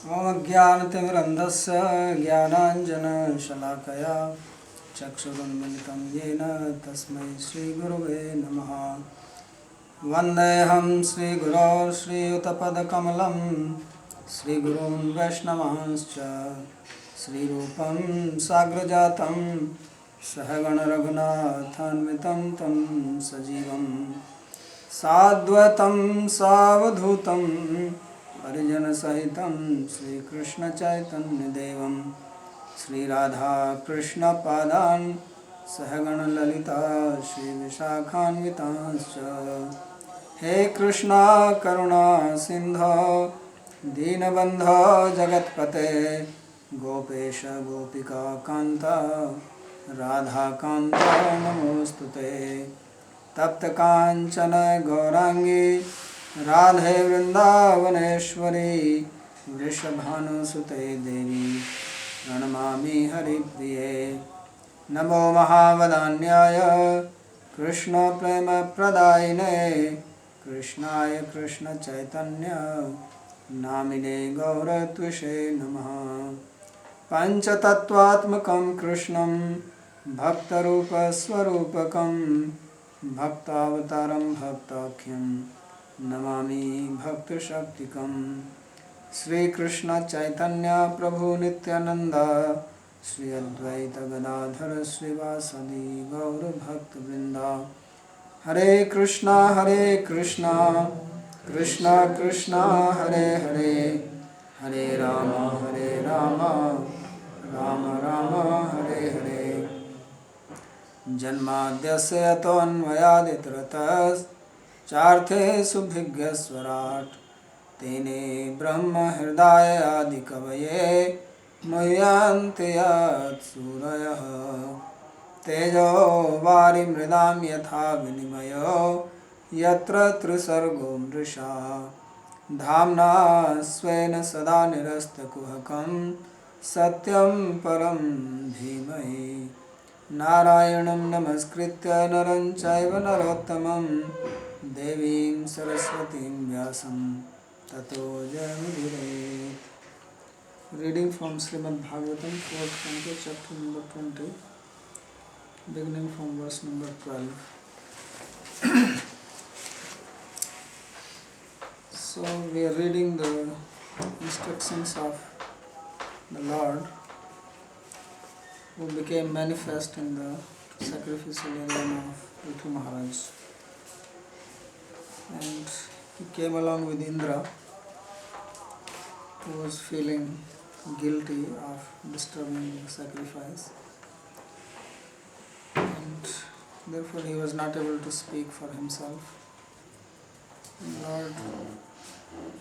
ज्ञानतिमिरन्धस्य ज्ञानाञ्जनशलाकया चक्षुरुन्मिलितं येन तस्मै श्रीगुरवे नमः। वन्देऽहं श्रीगुरो श्रीयुतपदकमलं श्रीगुरून् वैष्णवांश्च श्रीरूपं साग्रजातं सहगणरघुनाथान्वितं तं सजीवं साद्वैतं सावधूतं परिजनसहितं श्रीकृष्णचैतन्यदेवं श्रीराधाकृष्णपादान् सहगणललिता श्रीविशाखान्वितांश्च। हे कृष्णा करुणा सिन्धो दीनबन्धो जगत्पते गोपेश गोपिका कान्ता राधाकान्त नमोऽस्तुते। तप्तकाञ्चन गौराङ्गी राधे वृन्दावनेश्वरी वृषभानुसुते देवी प्रणमामि हरिप्रिये। नमो महावदान्याय कृष्णप्रेमप्रदायिने कृष्णाय कृष्णचैतन्य नामिने गौरत्विषे नमः। पञ्चतत्त्वात्मकं कृष्णं भक्तरूपस्वरूपकं भक्तावतारं भक्ताख्यं नमामि भक्तशक्तिकं। श्रीकृष्ण चैतन्य प्रभु नित्यानंद श्री अद्वैत गदाधर श्रीवासदि गौरभक्तवृंद। हरे कृष्णा कृष्णा कृष्णा हरे हरे हरे राम राम राम हरे हरे। जन्माद्यस्य यतोऽन्वयादितरतश्चार्थे सुभिज्ञस्वराट् तेने ब्रह्म हृदय आदि कवये मुह्यन्ति यत्सूरयः। तेजो वारिमृदां यथा विनिमयो यत्र त्रिसर्गो मृषा धाम्ना स्वेन सदा निरस्तकुहकं सत्यं परं धीमहि। नारायणं नमस्कृत्य नरं चैव नरोत्तमं देवीं सरस्वतीं व्यासं ततो जयमुदीरयेत्। Reading from Srimad Bhagavatam, 4th Canto, chapter number 20, beginning from verse number 12. So we are reading the instructions of the Lord who became manifest in the sacrificial arena of Prithu Maharaj. And he came along with Indra, who was feeling guilty of disturbing the sacrifice, and therefore he was not able to speak for himself. And Lord,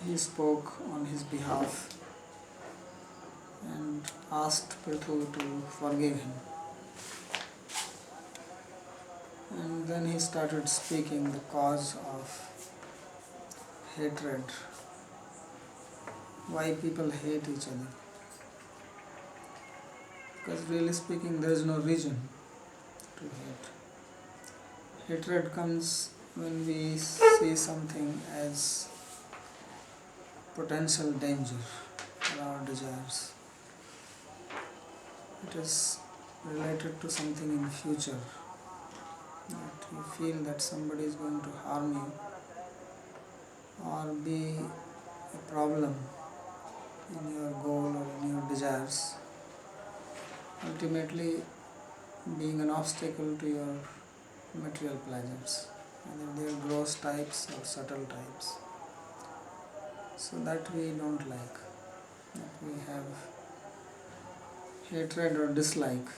he spoke on his behalf and asked Prithu to forgive him. And then he started speaking the cause of hatred, why people hate each other. Because really speaking, there is no reason to hate. Hatred comes when we see something as potential danger for our desires. It is related to something in future, that you feel that somebody is going to harm you or be a problem in your goal or in your desires, ultimately being an obstacle to your material pleasures, whether they are gross types or subtle types. So that we don't like, that we have hatred or dislike,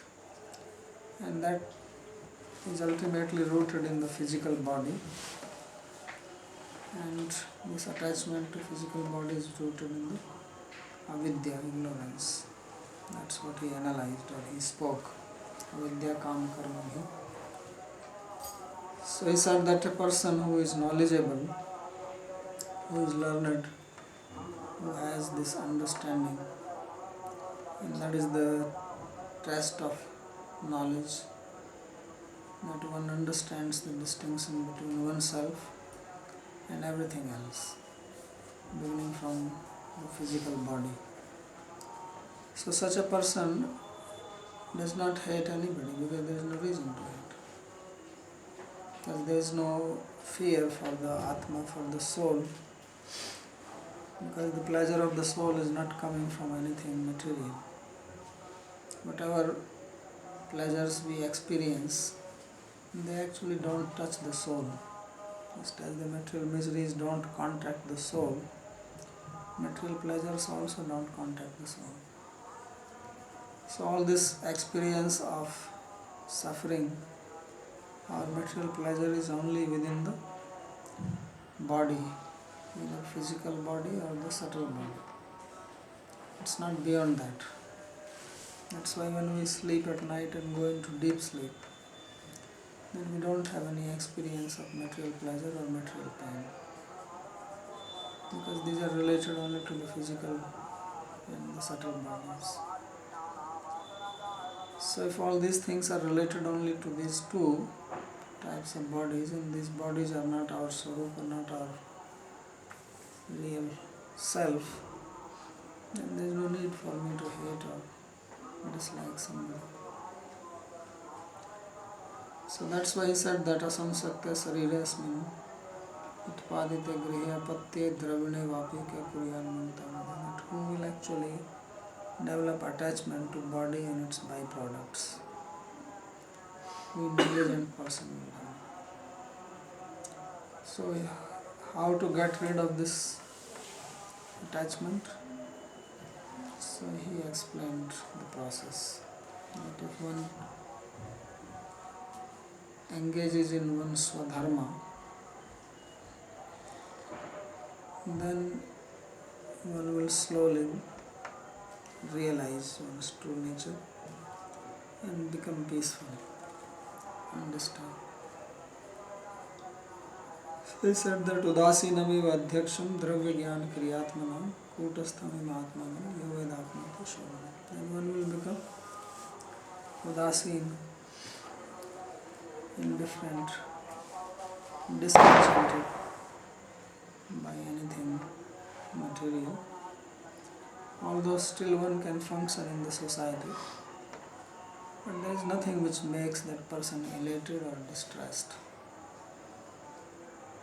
and that is ultimately rooted in the physical body, and this attachment to physical body is rooted in the avidya, ignorance. That's what he analyzed or he spoke. Avidya kam karma bhi. So he said that a person who is knowledgeable, who is learned, who has this understanding, and that is the test of knowledge, that one understands the distinction between oneself and everything else, beginning from the physical body. So such a person does not hate anybody because there is no reason to hate. Because there is no fear for the Atma, for the soul, because the pleasure of the soul is not coming from anything material. Whatever pleasures we experience, they actually don't touch the soul. Just as the material miseries don't contact the soul, material pleasures also don't contact the soul. So all this experience of suffering or material pleasure is only within the body, either physical body or the subtle body. It's not beyond that. That's why when we sleep at night and go into deep sleep, then we don't have any experience of material pleasure or material pain, because these are related only to the physical and the subtle bodies. So if all these things are related only to these two types of bodies, and these bodies are not our Swarupa, not our real self, then there is no need for me to hate or dislike somebody. So that's why he said that asamsakya sarirasmin utpadite grihe apatye dravine vapike kuryanmanta, that who will actually develop attachment to body and its byproducts. Who intelligent person will have. So how to get rid of this attachment? So he explained the process, that if one engages in one's swadharma, then one will slowly realize one's true nature and become peaceful, undisturbed. So he said that udasinamiva adhyaksham dravya jnana kriyatmanam kutasthamim atmanam yovedapnata shavana. And one will become udasin, indifferent, disenchanted by anything material, although still one can function in the society, but there is nothing which makes that person elated or distressed,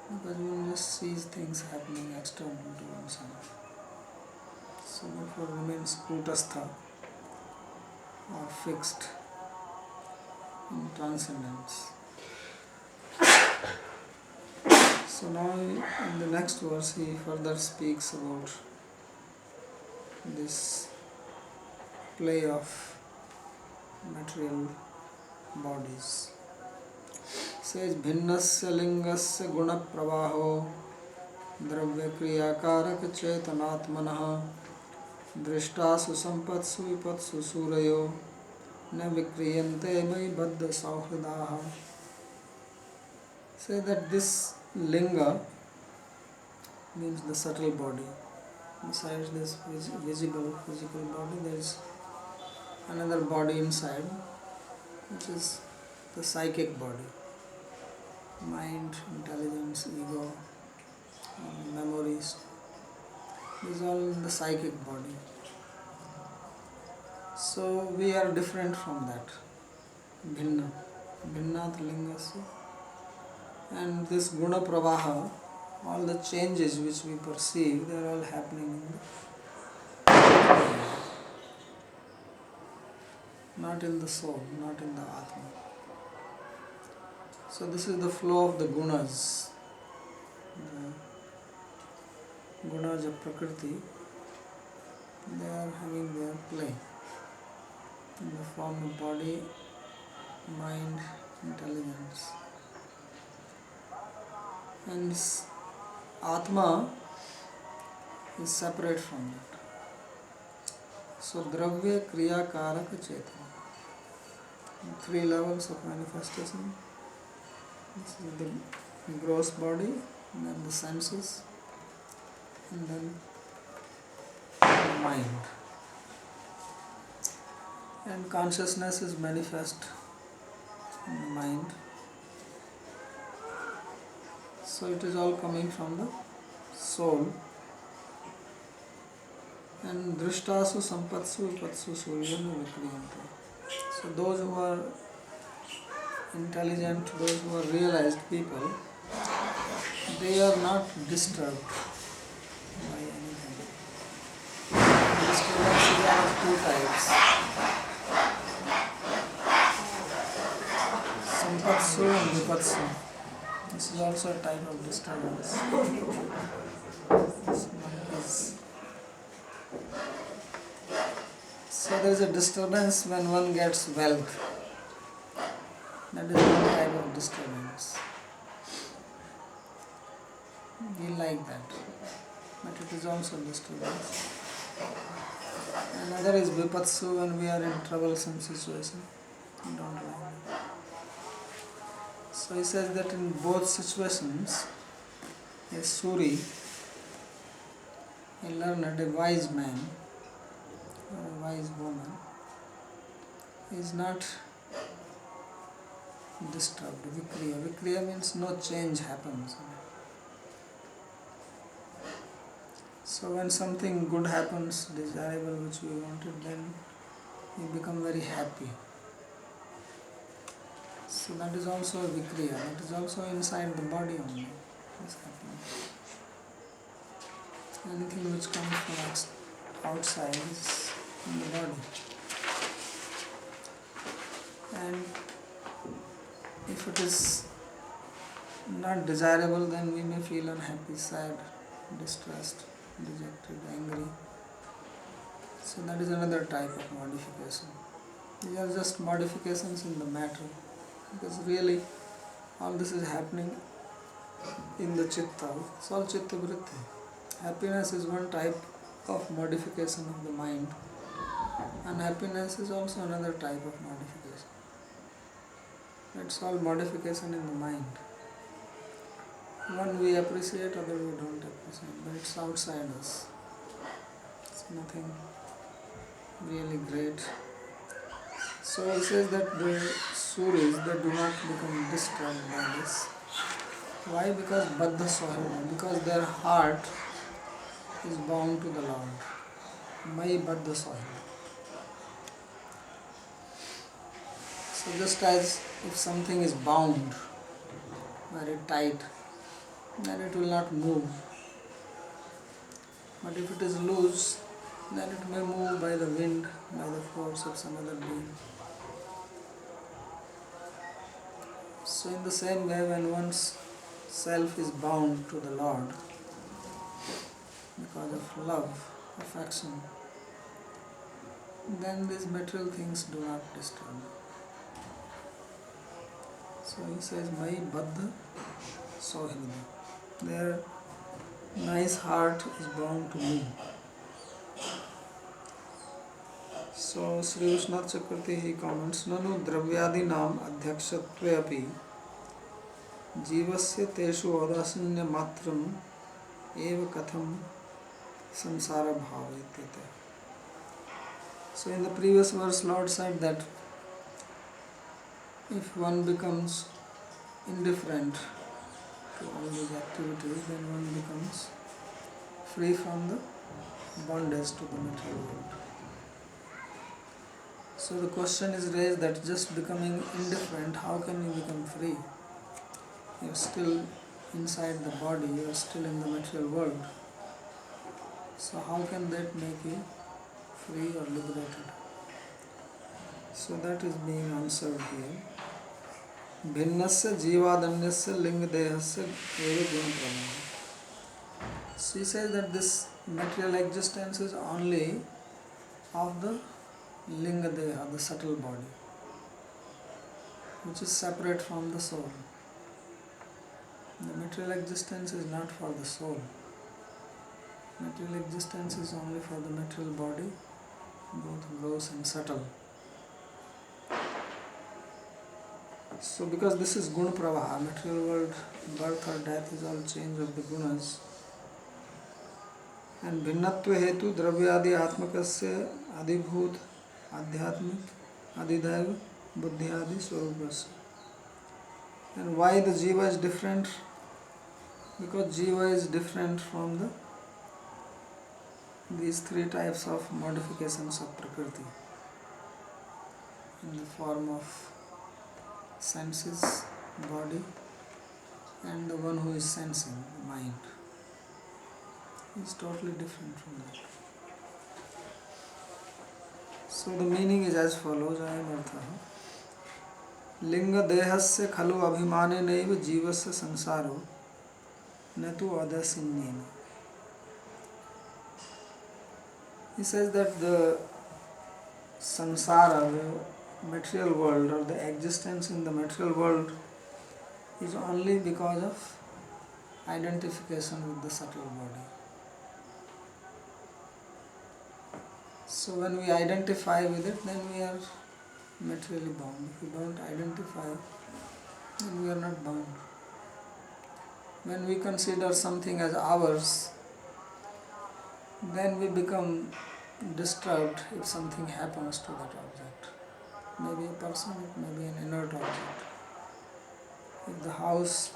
because one just sees things happening external to oneself. So therefore remains kutastha, or fixed in transcendence. So now in the next verse he further speaks about this play of material bodies. Says bhinnasya lingasya guna pravaho dravya kriyakaraka chetanatmanah drishtasu sampatsu vipatsu surayo na vikriyante mai baddha sauhridaha. Say that this linga means the subtle body. Besides this visible physical body, there is another body inside, which is the psychic body. Mind, intelligence, ego, memories. This is all in the psychic body. So we are different from that. Bhinna. Bhinnat lingasya. And this guna pravaha, all the changes which we perceive, they are all happening in the not in the soul, not in the Atma. So this is the flow of the gunas. The gunas of Prakriti, they are having their play in the form of body, mind, intelligence. And Atma is separate from that. So dravya kriya karaka chetana. 3 levels of manifestation. This is the gross body, and then the senses, and then the mind. And consciousness is manifest in the mind. So it is all coming from the soul. And drishtasu sampatsu vipatsu suryanu vikriyante. So those who are intelligent, those who are realized people, they are not disturbed by anything. Disturbances are of two types. Sampatsu and vipatsu. This is also a type of disturbance. So there is a disturbance when one gets wealth. That is one type of disturbance. We like that, but it is also disturbance. Another is vipatsu when we are in troublesome situation. We don't like it. So he says that in both situations, a suri, a learned, a wise man or a wise woman is not disturbed. Vikriya. Vikriya means no change happens. So when something good happens, desirable which we wanted, then we become very happy. So that is also a vikriya. That is also inside the body only. This happens. Anything which comes from outside is in the body. And if it is not desirable, then we may feel unhappy, sad, distressed, dejected, angry. So that is another type of modification. These are just modifications in the matter, because really all this is happening in the chitta. It's all chitta vritti. Happiness is one type of modification of the mind. Unhappiness is also another type of modification. It's all modification in the mind. One we appreciate, other we don't appreciate, but it's outside us. It's nothing really great. So he says that the suris, they do not become disturbed by this. Why? Because baddha sohima, because their heart is bound to the Lord. Mai baddha sohima. So just as if something is bound very tight, then it will not move. But if it is loose, then it may move by the wind, by the force of some other being. So in the same way, when one's self is bound to the Lord because of love, affection, then these material things do not disturb. So he says, Mai baddha sohida. Their nice heart is bound to me. So Sri Vishnath Chakravarti, he comments, Nanu dravyadi nam adhyakshatve api जीवस्य तेषु औदासीन्य मात्रम एव कथम samsara bhava ityate. So in the previous verse, Lord said that if one becomes indifferent to all these activities, then one becomes free from the bondage to the material world. So the question is raised that just becoming indifferent, how can you become free? You are still inside the body, you are still in the material world. So how can that make you free or liberated? So that is being answered here. Bhinnasya jivadanyasya lingadehasya eva gunapramana. She says that this material existence is only of the lingadeha, the subtle body, which is separate from the soul. The material existence is not for the soul. Material existence is only for the material body, both gross and subtle. So because this is guna pravaha, material world, birth or death is all change of the gunas. And bhinnatva hetu dravyadi atmakasya adibhut adhyatmik adidaiva buddhyadi swarupasya. And why the jiva is different? Because jiva is different from the these three types of modifications of Prakriti in the form of senses, body, and the one who is sensing, the mind, is totally different from that. So the meaning is as follows, I am Artha. Linga dehasya khalu abhimane naiva jivasya sansaro natu adasinyena. He says that the samsara, the material world, or the existence in the material world, is only because of identification with the subtle body. So when we identify with it, then we are materially bound. If we don't identify, then we are not bound. When we consider something as ours, then we become disturbed if something happens to that object. Maybe a person, it may be an inert object. If the house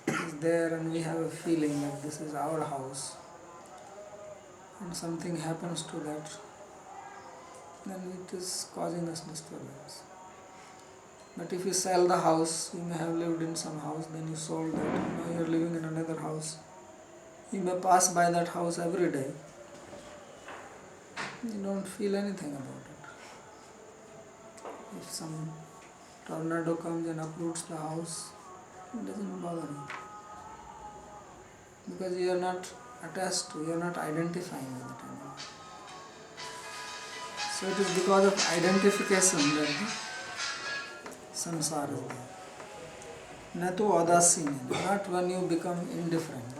is there and we have a feeling that this is our house, and something happens to that, then it is causing us disturbance. But if you sell the house, you may have lived in some house, then you sold that, now you are living in another house. You may pass by that house every day. You don't feel anything about it. If some tornado comes and uproots the house, it doesn't bother you. Because you are not attached to, you are not identifying with it anymore. So it is because of identification that the samsara is there. Natu adasini, not when you become indifferent.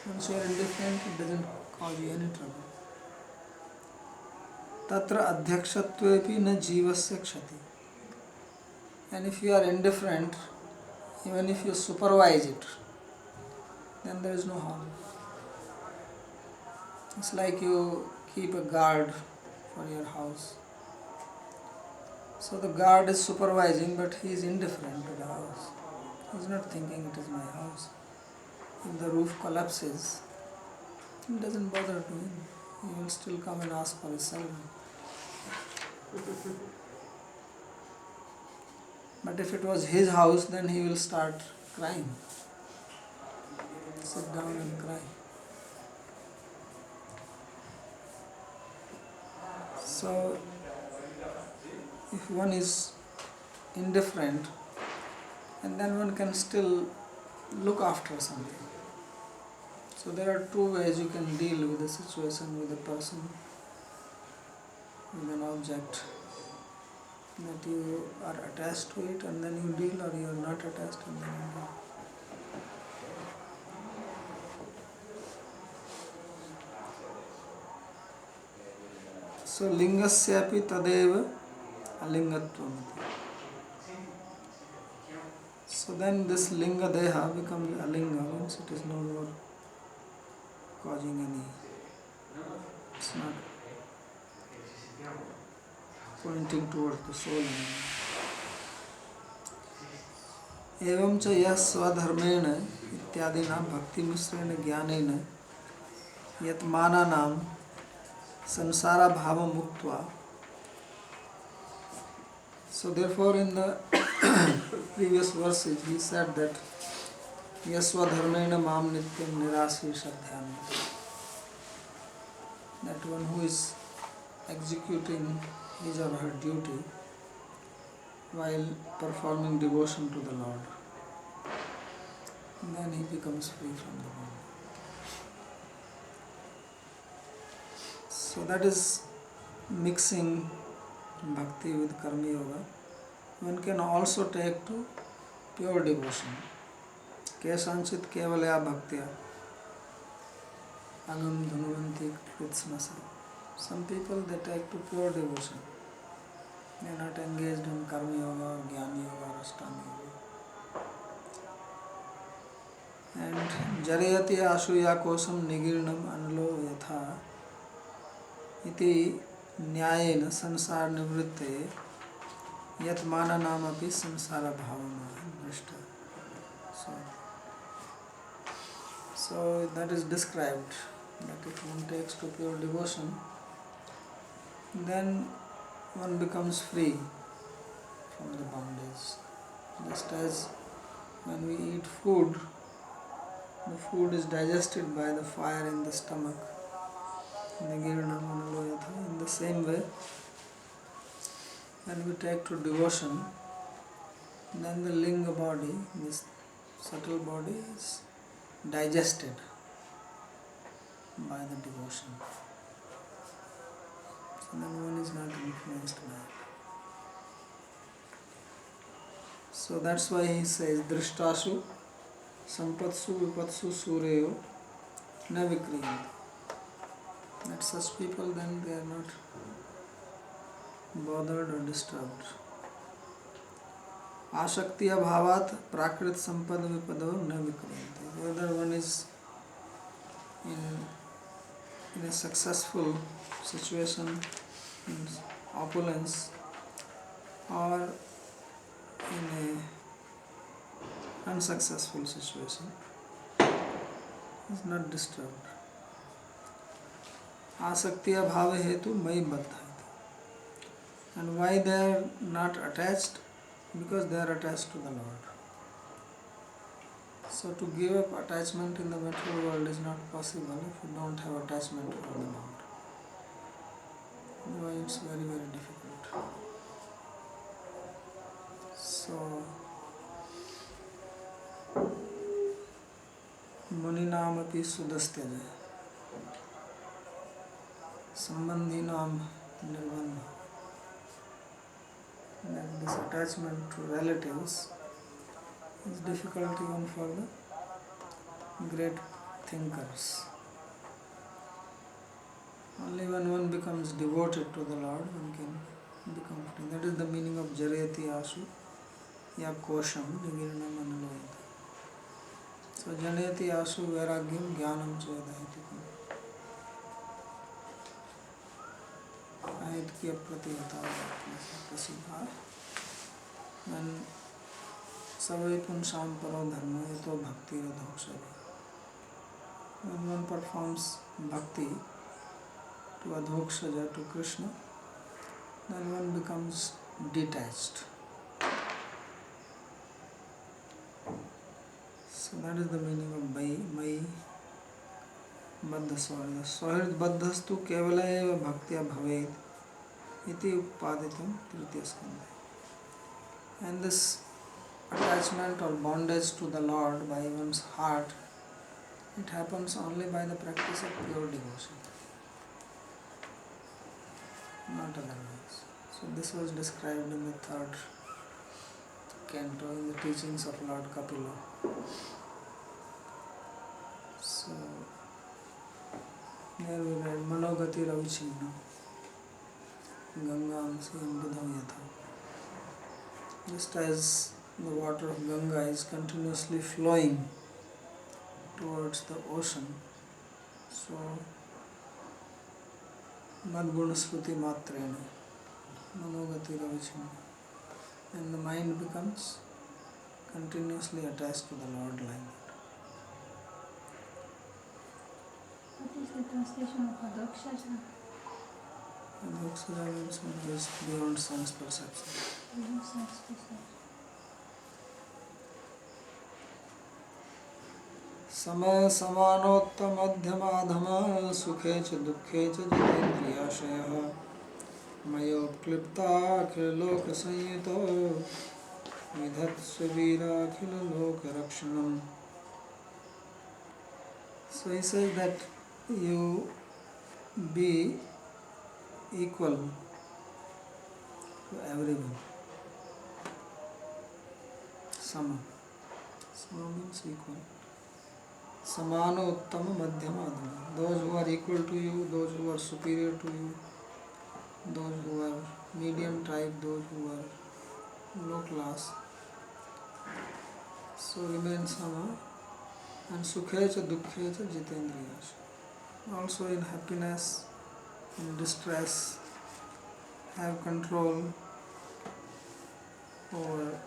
Once you are indifferent, it doesn't cause you any trouble. Tatra adhyakshatvepi na jivasya kshati. And if you are indifferent, even if you supervise it, then there is no harm. It's like you keep a guard for your house. So the guard is supervising, but he is indifferent to the house. He is not thinking it is my house. If the roof collapses, it doesn't bother to him. He will still come and ask for his salary. But if it was his house, then he will start crying. Sit down and cry. So, if one is indifferent, and then one can still look after something. So there are two ways you can deal with a situation, with a person, with an object, that you are attached to it and then you deal, or you are not attached and then you deal. So lingasyapi tadeva alingattvamati. So then this linga deha becomes alinga, means it is no more causing any, it's not pointing towards the soul anymore. एवं च यः स्वधर्मेण इत्यादिना भक्ति मिश्रेण ज्ञानेन यत् मानानां samsara bhava muktva. So therefore in the previous verses he said that yasva dharmena mam nityam nirasi sadhyami, that one who is executing his or her duty while performing devotion to the Lord, then he becomes free from the body. So that is mixing bhakti with karma yoga. One can also take to pure devotion. Kesanchit kevalaya bhaktya agam dhanuvanti kritsnasa. Some people they take to pure devotion. They are not engaged in karma yoga or jnana yoga or ashtanga yoga. And jarayati asuya kosam nigirnam anlo yatha iti न्यायेन संसार निवृत्ते यत् माननामपि संसार भावना नष्टा. So that is described that if one takes to pure devotion, then one becomes free from the bondage. Just as when we eat food, the food is digested by the fire in the stomach. In the same way, when we take to devotion, then the linga body, this subtle body, is digested by the devotion. So then one is not influenced by it. So that's why he says, Drishtashu, Sampatsu, Vipatsu, Suryo, Na Vikriyanti. That such people, then they are not bothered or disturbed. Ashaktiya bhavat prakrit sampad vipado na vikriyanti. Whether one is in a successful situation, in opulence, or in a unsuccessful situation, is not disturbed. Asaktiya bhava hetu mai baddha. And why they are not attached? Because they are attached to the Lord. So to give up attachment in the material world is not possible if you don't have attachment to the Lord. Otherwise it's very, very difficult. So Muninam api sudastyaja Sambandhinam nirvana. That this attachment to relatives is difficult even for the great thinkers. Only when one becomes devoted to the Lord, one can become free. That is the meaning of Jarayati Asu Ya Kosham Nigiranam Analayata. So Janayati Asu Vairagyam Jnanam Chodayati. Ahit ki apratiyata prasiddha. When Savai Punsham Paro Dharma Yato Bhakti Radhokshavi. When one performs bhakti to Adhokshaja, to Krishna, then one becomes detached. So that is the meaning of Mai Baddha Sohrid. Sohrid Baddhastu Kevala eva Bhaktya Bhaved iti Upaditam Tritiya Skandha. And this attachment or bondage to the Lord by one's heart, it happens only by the practice of pure devotion, not otherwise. So this was described in the third canto in the teachings of Lord Kapila. So there we read Manogati Ravichinna Gangam Siyam Budham Yatha. Just as the water of Ganga is continuously flowing towards the ocean, so Madguna Sruti Matrena Manogati Ravichinna, and the mind becomes continuously attached to the Lord like that. What is the translation of Adhokshaja? Adhokshaja means just beyond sense perception. Beyond sense perception. Sama samanottammadhyamadhama sukhe cha dukhe cha jitendriyashaya mayopklipta akhilaloka sanyito vidhatsvira akhilaloka rakshanam. So he says that you be equal to everyone. Sama. Sama means equal. Samano uttama madhyama adhama. Those who are equal to you, those who are superior to you, those who are medium type, those who are low class. So remain sama. And sukhecha dukkhecha jitendriyasha. Also in happiness, in distress, have control over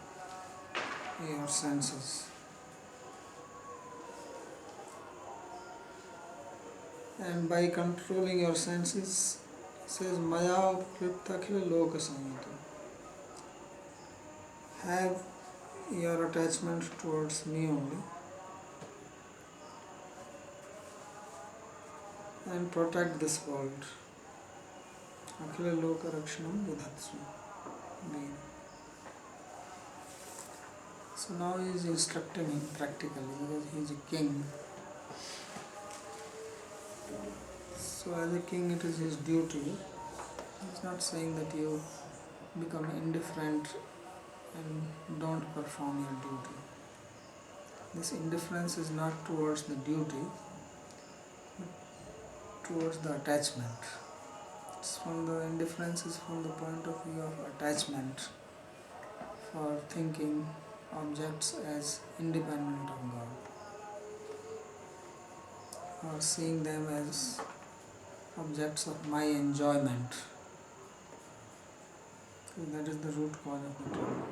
your senses. And by controlling your senses, it says Maya Kriptakhila Loka Samyata. Have your attachment towards me only and protect this world. Akhila Loka Rakshanam Vidhatsu. So now he is instructing him practically because he is a king. So as a king it is his duty. He is not saying that you become indifferent and don't perform your duty. This indifference is not towards the duty, but towards the attachment. Indifference is from the point of view of attachment for thinking objects as independent of God or seeing them as objects of my enjoyment. So that is the root cause of the trouble.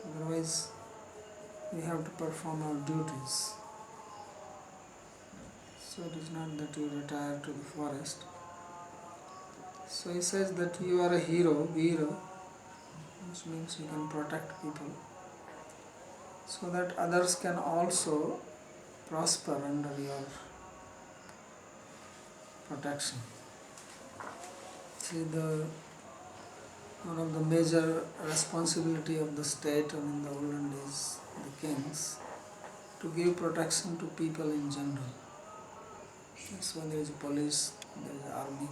Otherwise, we have to perform our duties. So it is not that you retire to the forest. So he says that you are a hero, Veera, which means you can protect people, so that others can also prosper under your protection. See, one of the major responsibility of the state and in the olden days, the kings, to give protection to people in general. That's why there is a police, there is an army,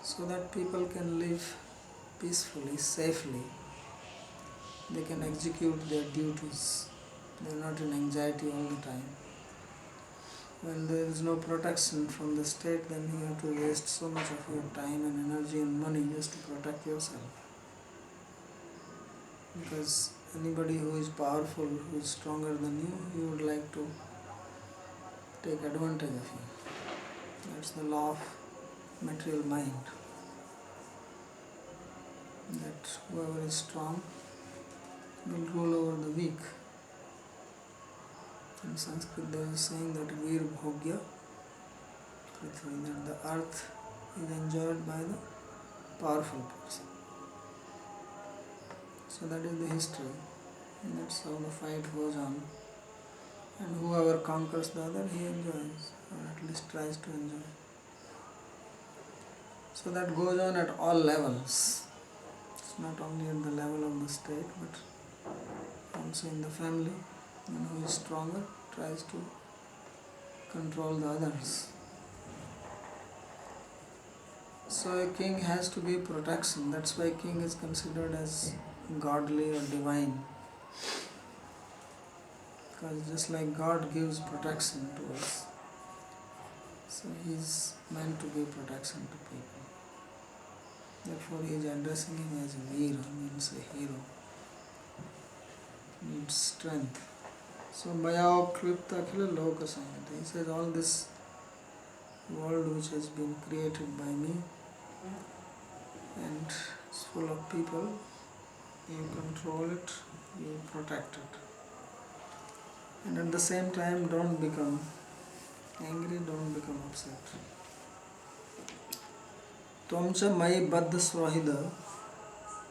so that people can live peacefully, safely. They can execute their duties. They are not in anxiety all the time. When there is no protection from the state, then you have to waste so much of your time and energy and money just to protect yourself. Because anybody who is powerful, who is stronger than you, he would like to take advantage of you. That's the law of material mind. That whoever is strong will rule over the weak. In Sanskrit there is saying that Veer Bhogya Prithvi, that the earth is enjoyed by the powerful person. So that is the history. And that's how the fight goes on. And whoever conquers the other, he enjoys, or at least tries to enjoy. So that goes on at all levels. It's not only at the level of the state, but also in the family. And who is stronger tries to control the others. So a king has to give protection. That's why king is considered as godly or divine. Because just like God gives protection to us, so he is meant to give protection to people. Therefore he is addressing him as a Veera, means a hero. Needs strength. So Maya Kripta Akhila Loka Samyata. He says all this world which has been created by me and it's full of people, you control it, you protect it. And at the same time don't become angry, don't become upset. Tvamcha Mai Baddha Swahida.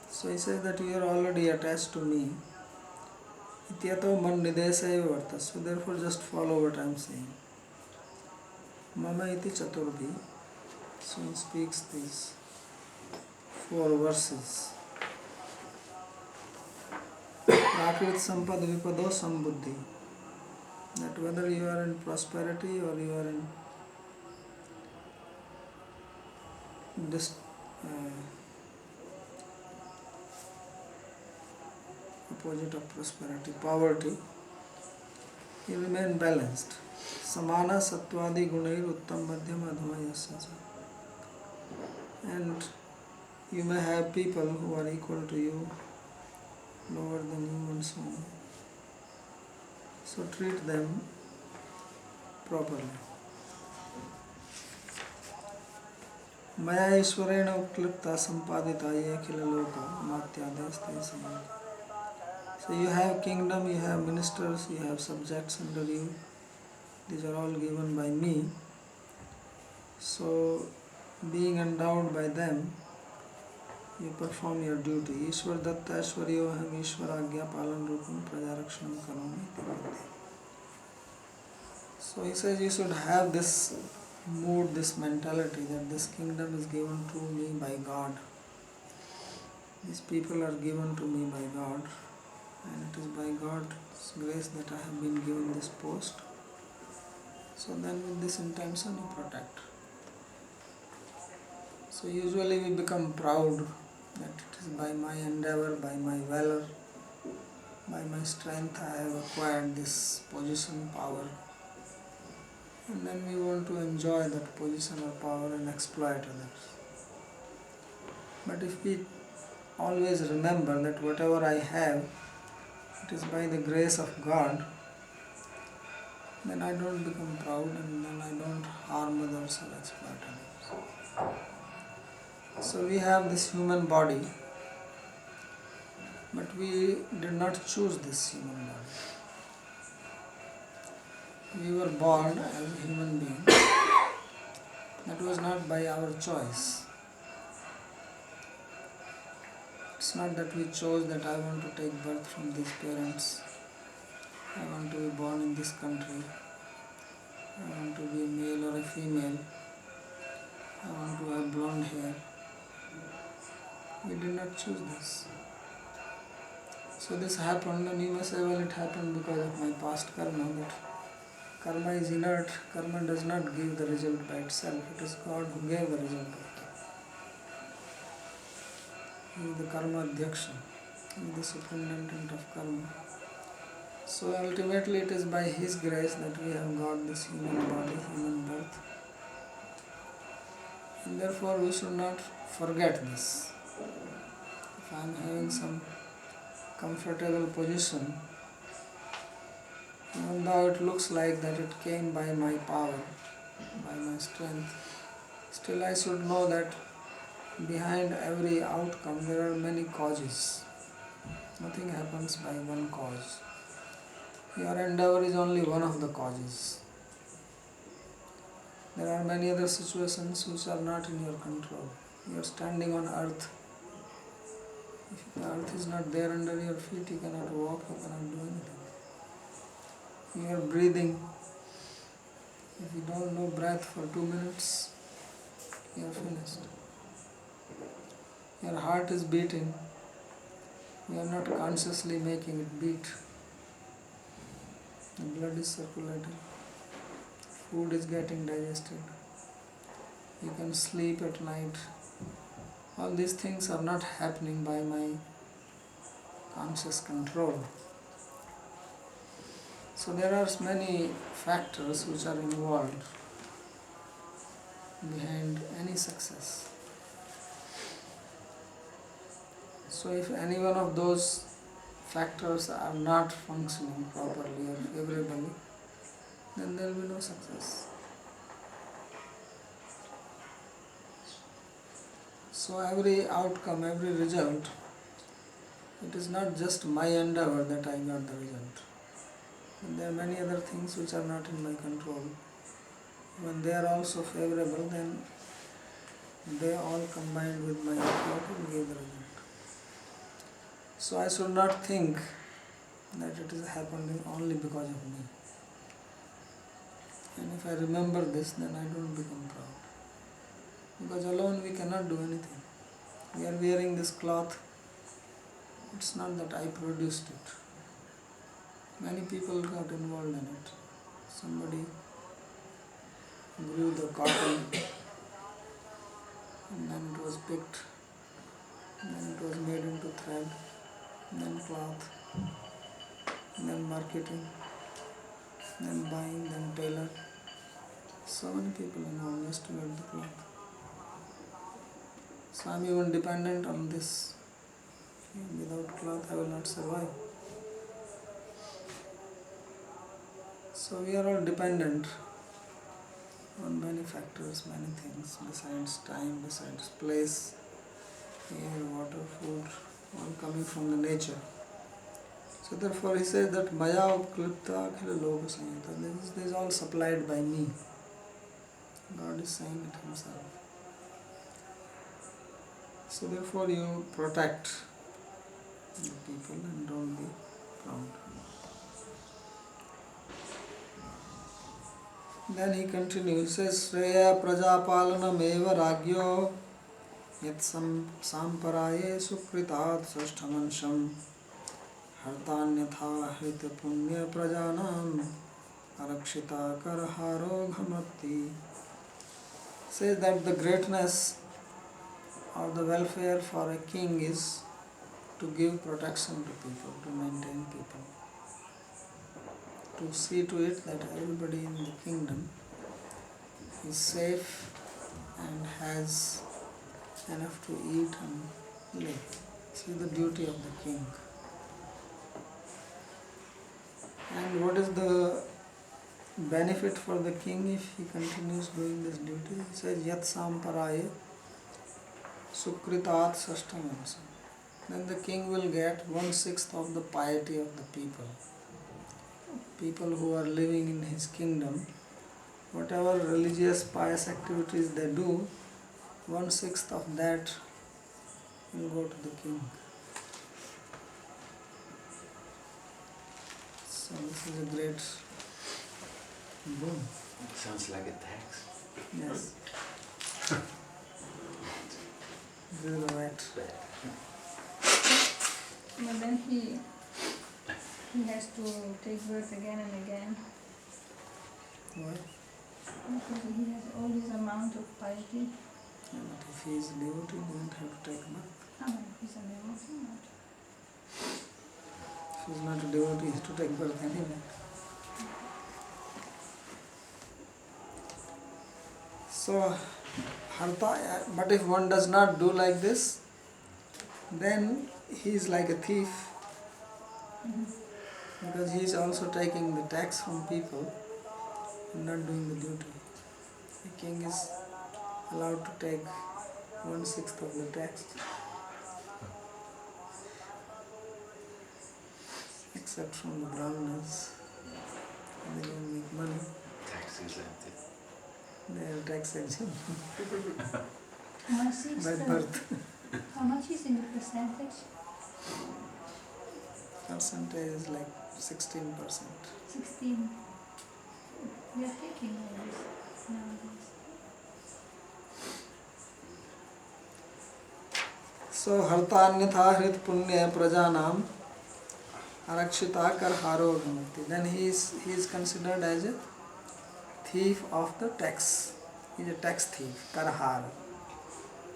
So he says that you are already attached to me. Ityato man nidesaya varta. So therefore just follow what I am saying. Mama iti chaturbi. So he speaks these 4 verses. Prakrit sampad vipado sambuddhi. That whether you are in prosperity or you are in opposite of prosperity, poverty, you remain balanced. Samana satvadi gunair uttam madhyam adhama. And you may have people who are equal to you, lower than you and so on. So treat them properly. Maya Ishwarena Uklipta Sampadita Yekhila Loka Matyadeste Samad. So you have kingdom, you have ministers, you have subjects under you. These are all given by me. So, being endowed by them, you perform your duty. Ishwar datta Aishwaryo aham Ishwaragya palan rupam prajarakshanam karami iti buddhi. So he says you should have this mood, this mentality that this kingdom is given to me by God. These people are given to me by God, and it is by God's grace that I have been given this post. So then with this intention you protect. So usually we become proud that it is by my endeavor, by my valor, by my strength I have acquired this position, power. And then we want to enjoy that position or power and exploit others. But if we always remember that whatever I have, it is by the grace of God, then I don't become proud and then I don't harm others or exploit others. So we have this human body, but we did not choose this human body. We were born as human beings. That was not by our choice. It's not that we chose that I want to take birth from these parents, I want to be born in this country, I want to be a male or a female, I want to have blonde hair. We did not choose this. So this happened, and you may say, well, it happened because of my past karma, but karma is inert. Karma does not give the result by itself. It is God who gave the result. He is the karma adhyaksha. He is the superintendent of karma. So ultimately it is by His grace that we have got this human body, human birth. And therefore we should not forget this. If I am having some comfortable position, even though it looks like that it came by my power, by my strength, still I should know that behind every outcome there are many causes. Nothing happens by one cause. Your endeavor is only one of the causes. There are many other situations which are not in your control. You are standing on earth. If the earth is not there under your feet, you cannot walk, you cannot do anything. You are breathing. If you don't know breath for 2 minutes, you are finished. Your heart is beating. You are not consciously making it beat. The blood is circulating. Food is getting digested. You can sleep at night. All these things are not happening by my conscious control. So there are many factors which are involved behind any success. So if any one of those factors are not functioning properly or favorably, then there will be no success. So every outcome, every result, it is not just my endeavor that I got the result. But there are many other things which are not in my control. When they are also favorable, then they all combined with my effort will give the result. So I should not think that it is happening only because of me. And if I remember this, then I don't become proud. Because alone we cannot do anything. We are wearing this cloth. It's not that I produced it. Many people got involved in it. Somebody grew the cotton, and then it was picked, and then it was made into thread, and then cloth, and then marketing, then buying, then tailor. So many people involved just to get the cloth. So I am even dependent on this. Without cloth I will not survive. So we are all dependent on many factors, many things, besides time, besides place, air, water, food, all coming from the nature. So therefore he says that Maya upklipta akhila loka samhita. This is all supplied by me. God is saying it himself. So therefore you protect the people and don't be proud. Then he continues, says, Shreya prajapalanam eva ragyo yat samparaye sukritat sashtamansham hartanyatha hrita punya prajanam arakshita karharo ghamati. Says that the greatness or the welfare for a king is to give protection to people, to maintain people, to see to it that everybody in the kingdom is safe and has enough to eat and live. See the duty of the king. And what is the benefit for the king if he continues doing this duty? He says, Yat samparaye sukritat sashtamansa. Then the king will get 1/6 of the piety of the people. People who are living in his kingdom, whatever religious pious activities they do, 1/6 of that will go to the king. So this is a great boon. Sounds like a tax. Yes. This is right. But then he has to take birth again and again Why? because he has all this amount of piety. Yeah, but if he is a devotee, he won't have to take birth. He's a devotee, not. If he is not a devotee, he has to take birth anyway. So, harta, but if one does not do like this, then he is like a thief, because he is also taking the tax from people and not doing the duty. The king is allowed to take 1/6 of the tax, except from the brahmanas. They don't make money, Tax exempted. they are tax exempt How much is by birth. How much is in the percentage? Percentage is like 16%. 16. We are taking all this nowadays. So hartanyatha hrit punya prajanam arakshita karharo ghamati. Then he is considered as a thief of the tax. He is a tax thief. Karhar.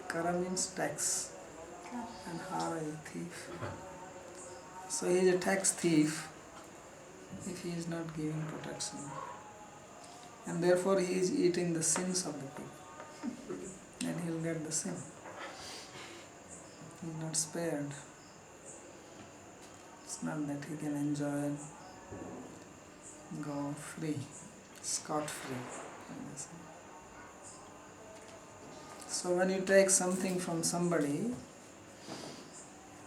Kara means tax and hara is thief. So he is a tax thief if he is not giving protection. And therefore he is eating the sins of the people. And he will get the sin. He is not spared. It's not that he can enjoy and go free, scot-free. So when you take something from somebody,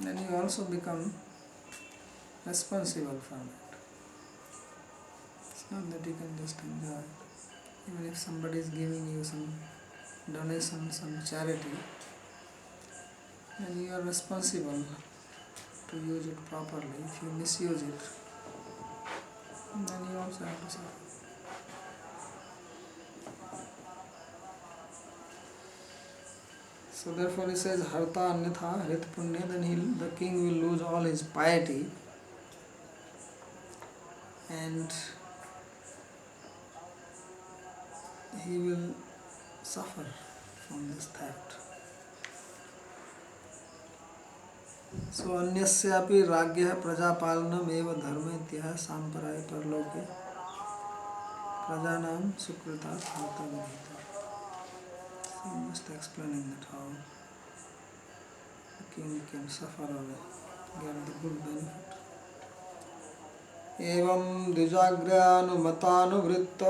then you also become responsible for it. It's not that you can just enjoy it. Even if somebody is giving you some donation, some charity, then you are responsible to use it properly. If you misuse it, then you also have to suffer. So therefore he says, Harta Anyatha Hrit Punya, then the king will lose all his piety and he will suffer from this theft. So Anyasyapi Ragya Prajapalanam Eva Dharma Itya Samparaye Parloke Prajanam Sukrita Harta Gita. So I'm just explaining that how the king can suffer or get the good benefit. एवं द्विजाग्र्यानुमतानुवृत्त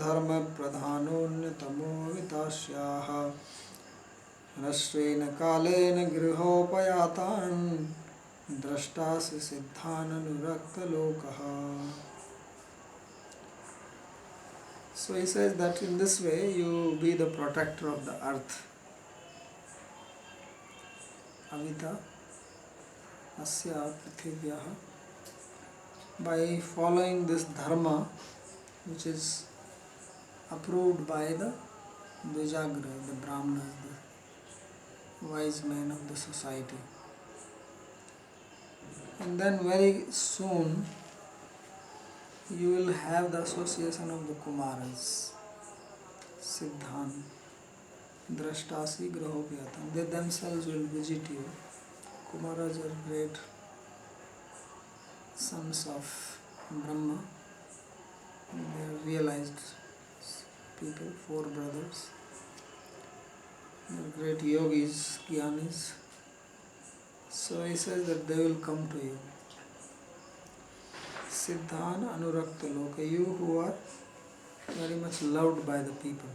धर्म प्रधानोन्यतमो वितास्याः ह्रस्वेन कालेन गृहोपयातान् द्रष्टासि सिद्धाननुरक्तलोकः. So he says that in this way you be the protector of the earth. Avita asya prithivyaha. By following this dharma, which is approved by the Vijagra, the Brahmanas, the wise men of the society. And then very soon you will have the association of the Kumaras, Siddhan, Drashtasi, Grahopyatam. They themselves will visit you. Kumaras are great sons of Brahma. They are realized people, 4 brothers. They are great yogis, jnanis. So he says that they will come to you. Siddhan Anurakta Loka, you who are very much loved by the people.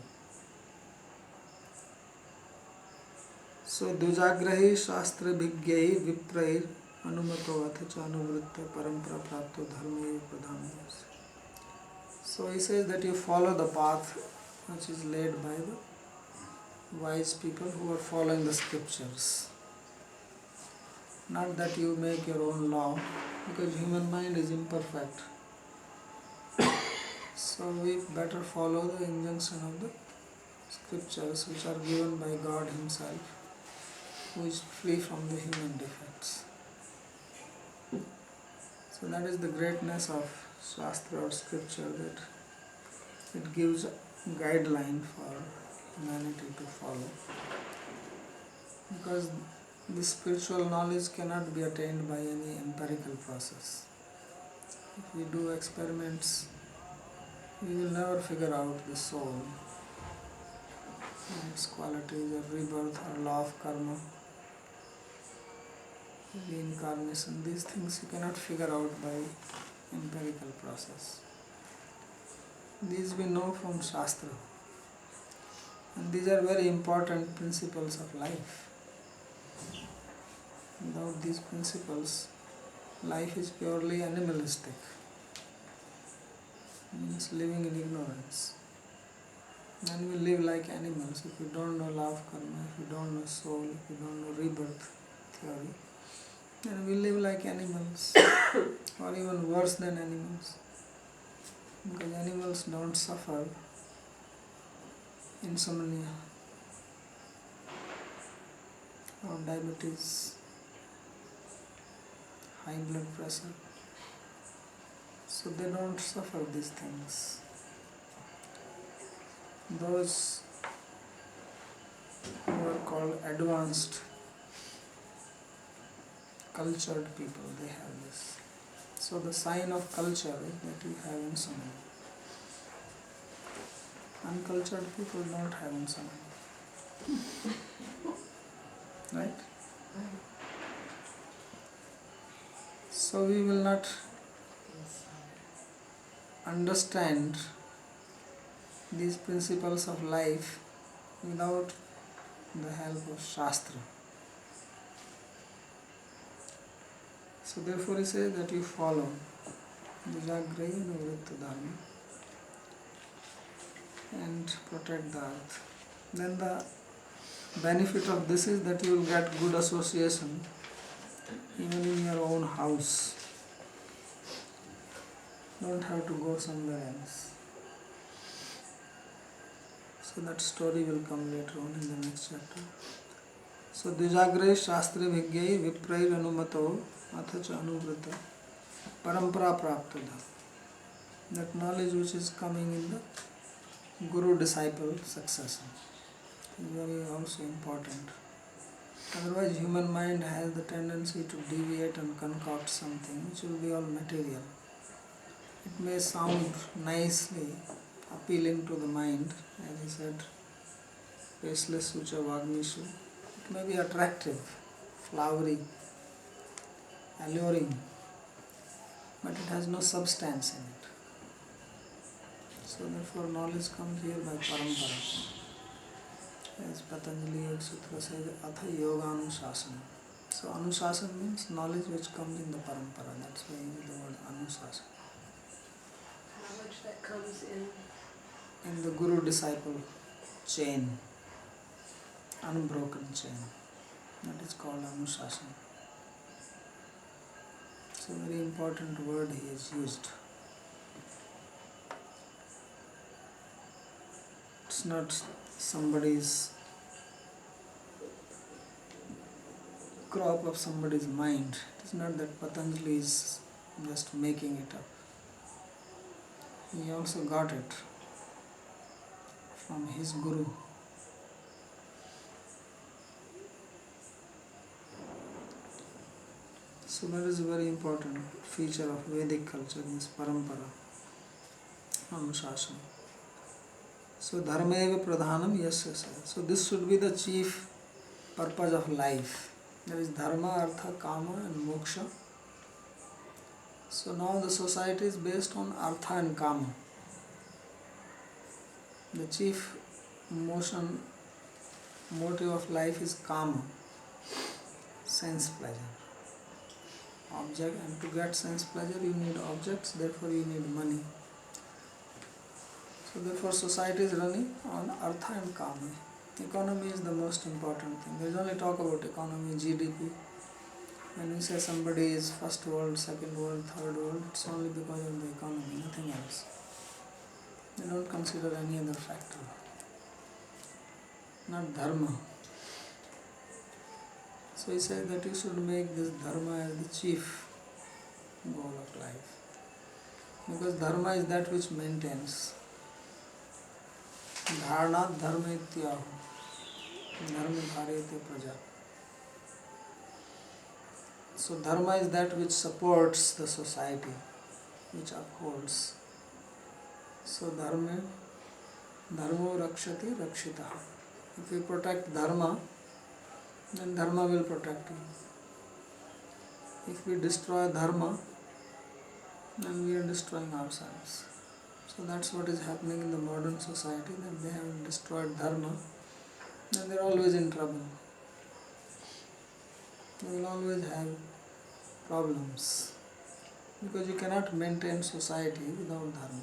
So Dujagrahi Shastra Bhigyahi Viprair Anumato Athacha Anuvritta Parampara Prapto Dharma Pradhanayas. So he says that you follow the path which is led by the wise people who are following the scriptures. Not that you make your own law, because human mind is imperfect. So we better follow the injunction of the scriptures which are given by God Himself, who is free from the human defects. So that is the greatness of Shastra or scripture, that it gives a guideline for humanity to follow. Because this spiritual knowledge cannot be attained by any empirical process. If we do experiments, we will never figure out the soul, its qualities, or rebirth, or law of karma, reincarnation. These things you cannot figure out by empirical process. These we know from Shastra. And these are very important principles of life. Without these principles, life is purely animalistic. Means living in ignorance. And we live like animals. If you don't know law of karma, if you don't know soul, if you don't know rebirth theory, then we live like animals, or even worse than animals. Because animals don't suffer insomnia or diabetes, high blood pressure. So they don't suffer these things. Those who are called advanced, cultured people, they have this. So the sign of culture is that you have insomnia. Uncultured people don't have insomnia. Right? So we will not understand these principles of life without the help of Shastra. So therefore he says that you follow Vijagrahi Nivritta Dharma and protect the earth. Then the benefit of this is that you will get good association even in your own house. Don't have to go somewhere else. So that story will come later on in the next chapter. So Dvijagre Shastra Bhigyai Viprair Anumato Athacha Anuvrita Parampara Praptada. That knowledge which is coming in the Guru-disciple succession is very also important. Otherwise human mind has the tendency to deviate and concoct something which will be all material. It may sound nicely appealing to the mind, as he said, faceless sucha vagmishu. It may be attractive, flowery, alluring, but it has no substance in it. So therefore knowledge comes here by parampara. As Patanjali Yoga Sutra says, Atha Yoga Anusasana. So Anusasana means knowledge which comes in the parampara. That's why I use the word Anusasana. Knowledge that comes in in the guru-disciple chain, unbroken chain. That is called Anushasan. It's a very important word he has used. It's not somebody's crop of somebody's mind. It is not that Patanjali is just making it up. He also got it from his guru. So that is a very important feature of Vedic culture, this parampara, Anushasan. So dharma eva pradhanam yasya sa. So this should be the chief purpose of life. There is dharma, artha, kama and moksha. So now the society is based on artha and kama. The chief motive of life is kama, sense pleasure. Object, and to get sense pleasure you need objects, therefore you need money. So therefore society is running on artha and kama. Economy is the most important thing. There is only talk about economy, GDP. When we say somebody is first world, second world, third world, it's only because of the economy, nothing else. They don't consider any other factor. Not dharma. So he said that you should make this dharma as the chief goal of life. Because dharma is that which maintains. Dharnat dharma ityahu. Dharma dharayate praja. So dharma is that which supports the society, which upholds. So dharma rakshati rakshitaha. If we protect dharma, then dharma will protect you. If we destroy dharma, then we are destroying ourselves. So that's what is happening in the modern society, that they have destroyed dharma, then they are always in trouble. They will always have problems, because you cannot maintain society without dharma.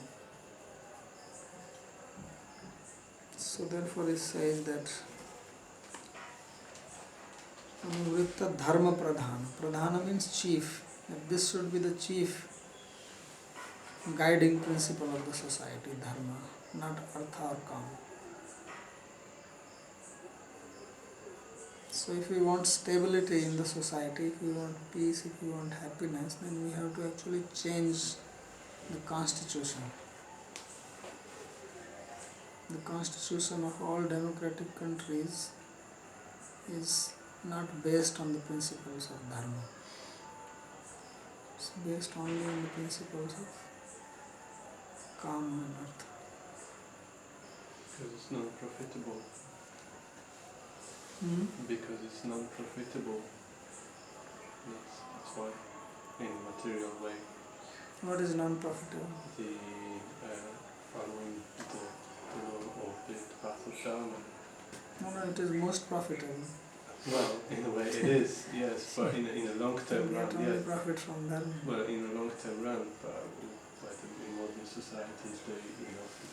So therefore it says that Anuvritta dharma pradhana. Pradhana means chief. That this should be the chief guiding principle of the society, dharma, not artha or kama. So if we want stability in the society, if we want peace, if we want happiness, then we have to actually change the constitution. The constitution of all democratic countries is not based on the principles of dharma. It's based only on the principles of kama and artha. Because it's non-profitable. Hmm? Because it's non-profitable. That's why, in a material way, What is non-profitable? the following the law of the path of Dharma. No, it is most profitable. Well, in a way it is, yes, but in a long-term You run, get only yes. profit from dharma. Well, in a long-term run, but in modern societies, the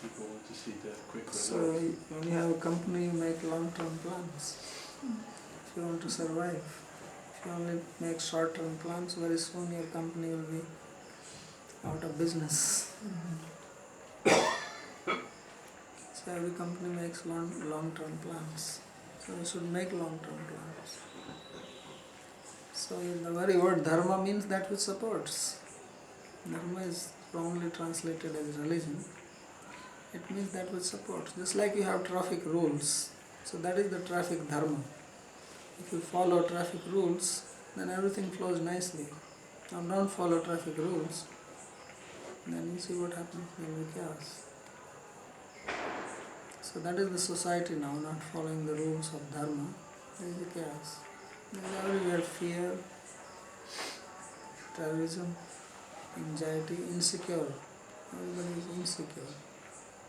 people want to see the quick So results. when you have a company, you make long-term plans. If you want to survive, if you only make short-term plans, very soon your company will be out of business. So every company makes long-term plans. So you should make long-term plans. So the very word dharma means that which supports. Dharma is wrongly translated as religion. It means that which supports. Just like you have traffic rules. So that is the traffic dharma. If you follow traffic rules, then everything flows nicely. Now don't follow traffic rules, then you see what happens, there will be chaos. So that is the society now, not following the rules of dharma. There is a chaos. There is everywhere fear, terrorism, anxiety, insecure. Everybody is insecure.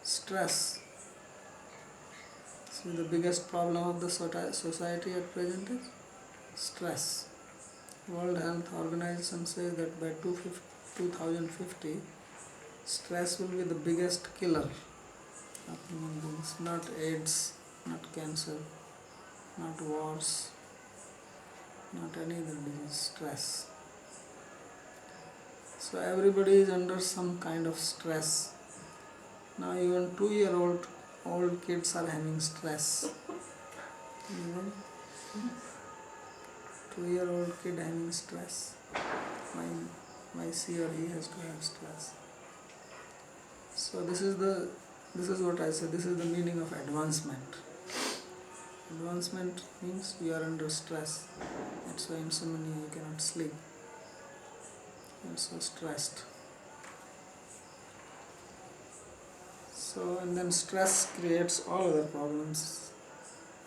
Stress. So the biggest problem of the society at present is stress. World Health Organization says that by 2050, stress will be the biggest killer of human beings. Not AIDS, not cancer, not wars, not any other disease, stress. So everybody is under some kind of stress. Now even 2-year-old kids are having stress. Even 2-year-old kid having stress. My she or he has to have stress. So this is what I say, this is the meaning of advancement. Advancement means you are under stress. That's why insomnia, you cannot sleep. You are so stressed. So, and then stress creates all other problems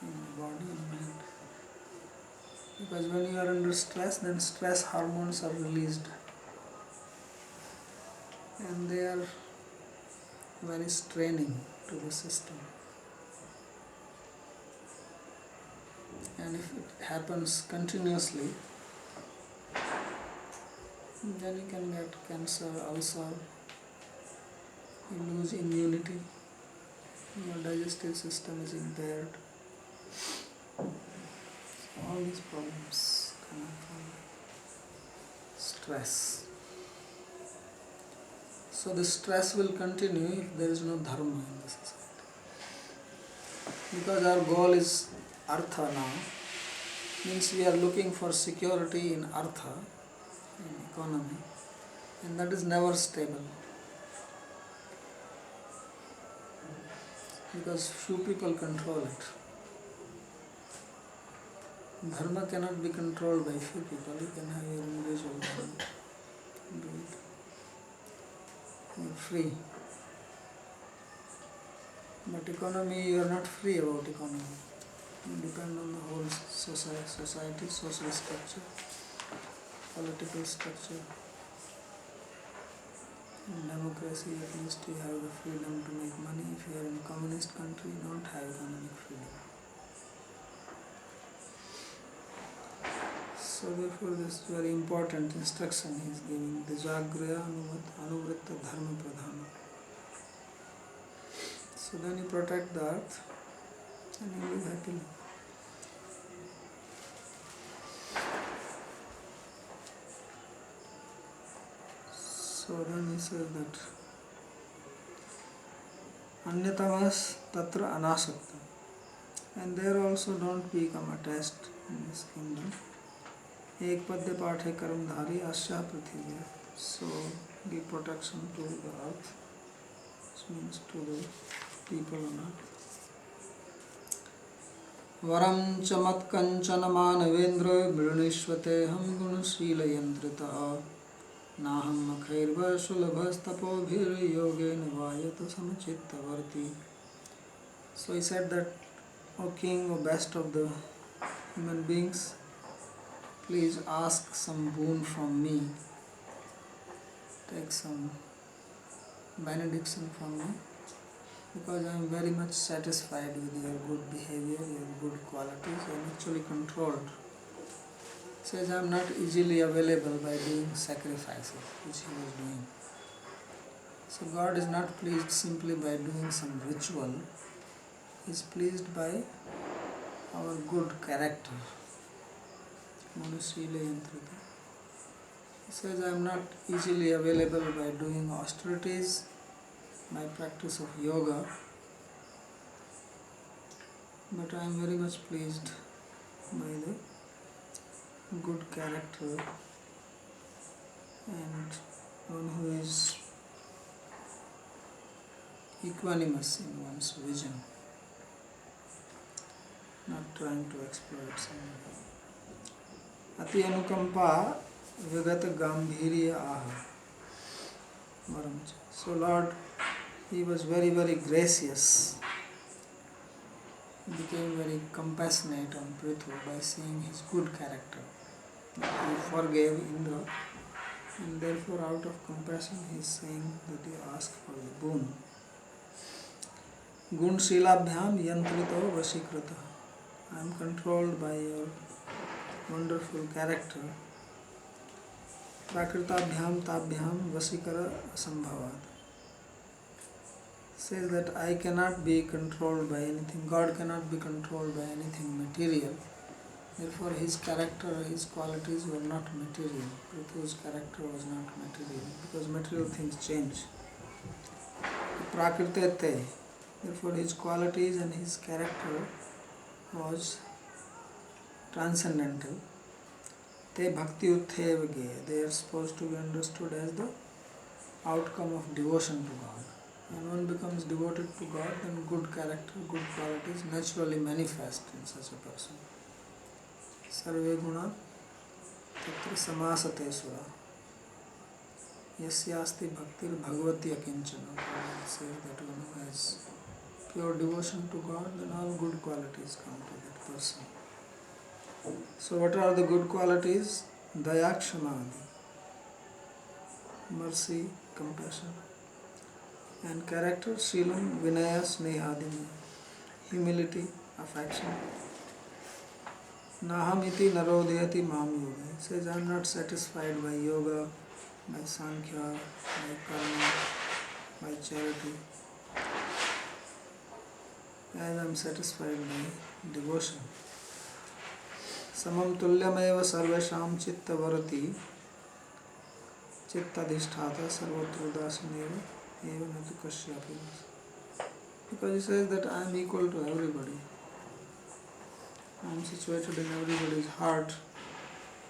in the body and mind. Because when you are under stress, then stress hormones are released. And they are very straining to the system. And if it happens continuously, then you can get cancer, ulcer, you lose immunity, your digestive system is impaired. All these problems come from stress. So the stress will continue if there is no dharma in the society. Because our goal is artha now, means we are looking for security in artha, in economy, and that is never stable. Because few people control it. Dharma cannot be controlled by few people. You can have your individual dharma. Do it. You are free. But economy, you are not free about economy. You depend on the whole society, social structure, political structure. In democracy, at least you have the freedom to make money. If you are in a communist country, you don't have economic freedom. So therefore this is very important instruction he is giving. Dijagraya anuvritta dharma pradhana. So then you protect the earth and you live happily. So then he says that anyatamas tatra anasakta. And there also don't become attached in this kingdom. Ek padya pathe karamdhari asya prithivya. So give protection to the earth, which means to the people on earth. Varam chamat kanchana manavendra mrinishvate ham gunashila yandrita naham makhairva sulabhastapo bhir yogena vayata samachittavarti. So he said that, O king, O best of the human beings, please ask some boon from me. Take some benediction from me, because I am very much satisfied with your good behavior, your good qualities. I am actually controlled. Says I am not easily available by doing sacrifices, which he was doing. So God is not pleased simply by doing some ritual. He is pleased by our good character. He says, I am not easily available by doing austerities, by practice of yoga, but I am very much pleased by the good character and one who is equanimous in one's vision, not trying to exploit someone. Ati anukampa vigata gambhirya aha. So Lord, he was very, very gracious. He became very compassionate on Prithu by seeing his good character. He forgave Indra, and therefore out of compassion he is saying that he asked for the boon. Gun Shilabhyam yantrito vasikrata. I am controlled by your wonderful character. Prakritabhyam tabhyam vasikara asambhavat. says that I cannot be controlled by anything, God cannot be controlled by anything material. Therefore his character, his qualities were not material. Prithu's character was not material because material things change. Prakrite te. Therefore his qualities and his character was transcendental. Te bhakti utteva geya. They are supposed to be understood as the outcome of devotion to God. When one becomes devoted to God, then good character, good qualities naturally manifest in such a person. Sarve guna tatra samasate sura. Yasyasti bhaktir bhagavati akinchana. Prabhupada says that one who has pure devotion to God, then all good qualities come to that person. So what are the good qualities? Dayakshamadi, mercy, compassion. And character, Shilam, Vinaya, Snehadini, humility, affection. Nahamiti narodhyati mam yoga. He says, I am not satisfied by yoga, by Sankhya, by karma, by charity. As I am satisfied by devotion. Samam tulyameva sarvesham chitta varati chittadhisthata sarvatra dasaneva eva natu kashyapi. Because he says that I am equal to everybody. I am situated in everybody's heart.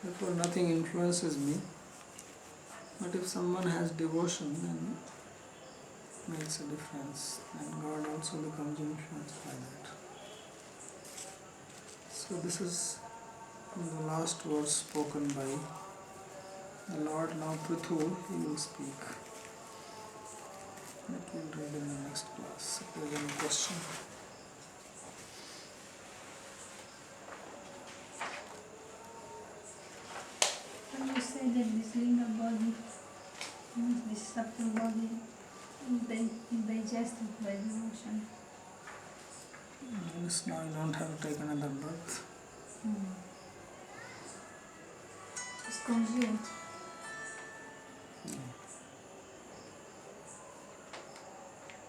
Therefore nothing influences me. But if someone has devotion, then it makes a difference. And God also becomes influenced by that. So this is the last words spoken by the Lord. Now Prithu, he will speak. That we'll read in the next class. If there is any question. When you say that this linga body, this subtle body, is digested by devotion. Yes, now you don't have to take another birth. It's consumed.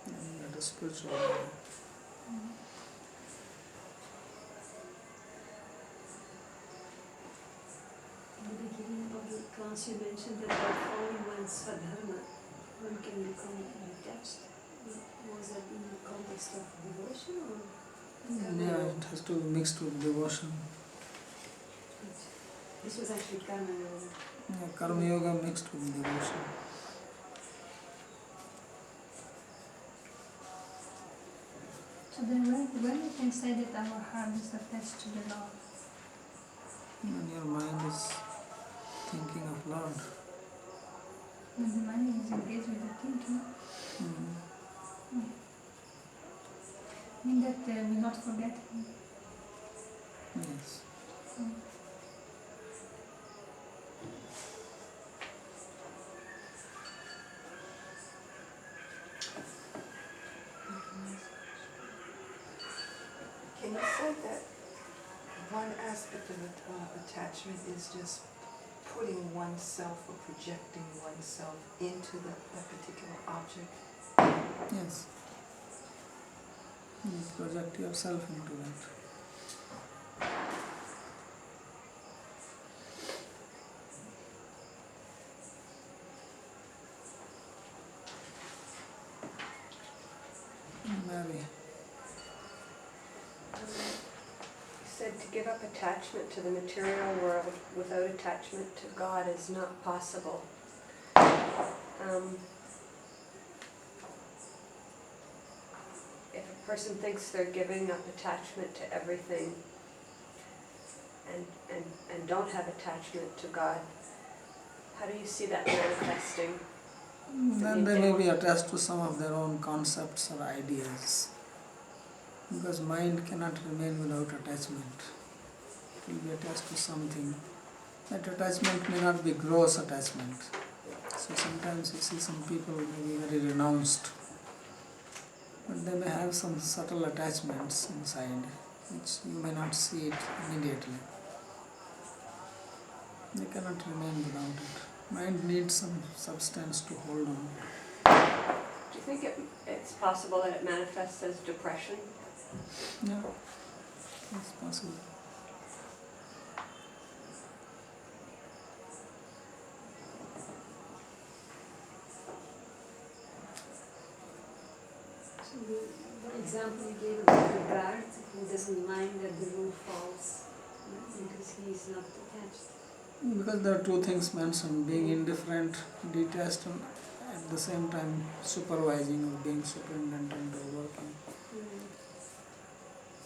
And that is spiritual body. In the beginning of the class you mentioned that by following one's swadharma, one can become detached. Was that in the context of devotion or? Yeah, it has to be mixed with devotion. This was actually karma yoga. Yeah, karma yoga mixed with devotion. So then when we can say that our heart is attached to the Lord? When your mind is thinking of Lord. When the mind is engaged with the thinking, mean that we not forget Him. Yes. Can you say that one aspect of attachment is just putting oneself or projecting oneself into that particular object? Yes. You project yourself into that. Mary. You said to give up attachment to the material world without attachment to God is not possible. If a person thinks they're giving up attachment to everything and don't have attachment to God, how do you see that manifesting? Then they may be attached to some of their own concepts or ideas. Because mind cannot remain without attachment. It will be attached to something. That attachment may not be gross attachment. So sometimes you see some people may be very renounced. But they may have some subtle attachments inside, which you may not see it immediately. They cannot remain without it. Mind needs some substance to hold on. Do you think it's possible that it manifests as depression? Yeah, it's possible. So the example you gave about the guard who doesn't mind that the roof falls because he is not attached. Because there are two things mentioned, being indifferent, detached, and at the same time supervising or being superintendent or working. Mm.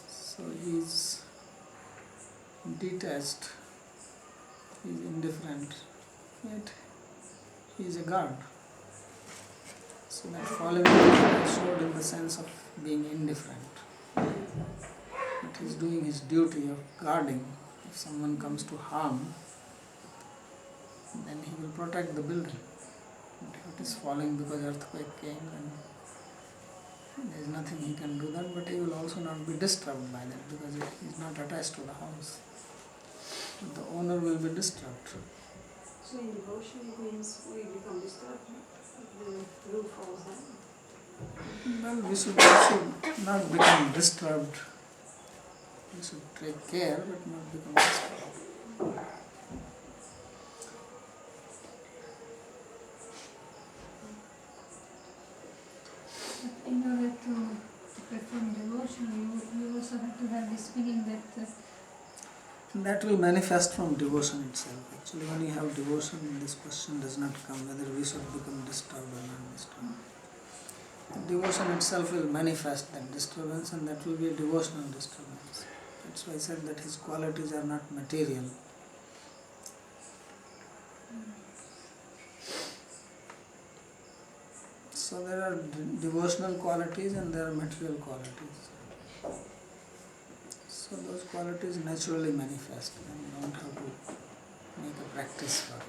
So he's detached, he's indifferent, yet he's a guard. So that falling is showed in the sense of being indifferent. But he's doing his duty of guarding. If someone comes to harm, then he will protect the building. But if it is falling because earthquake came, then there is nothing he can do that, but he will also not be disturbed by that because he is not attached to the house. But the owner will be disturbed. So in devotion it means we become disturbed if the roof falls down. Well, we should not become disturbed. We should take care but not become disturbed. But in order to perform devotion, you also have to have this feeling that That will manifest from devotion itself. Actually, when you have devotion, this question does not come whether we should become disturbed or not disturbed. Devotion itself will manifest that disturbance, and that will be a devotional disturbance. That's why I said that his qualities are not material. So there are devotional qualities and there are material qualities. So those qualities naturally manifest, and you don't have to make a practice for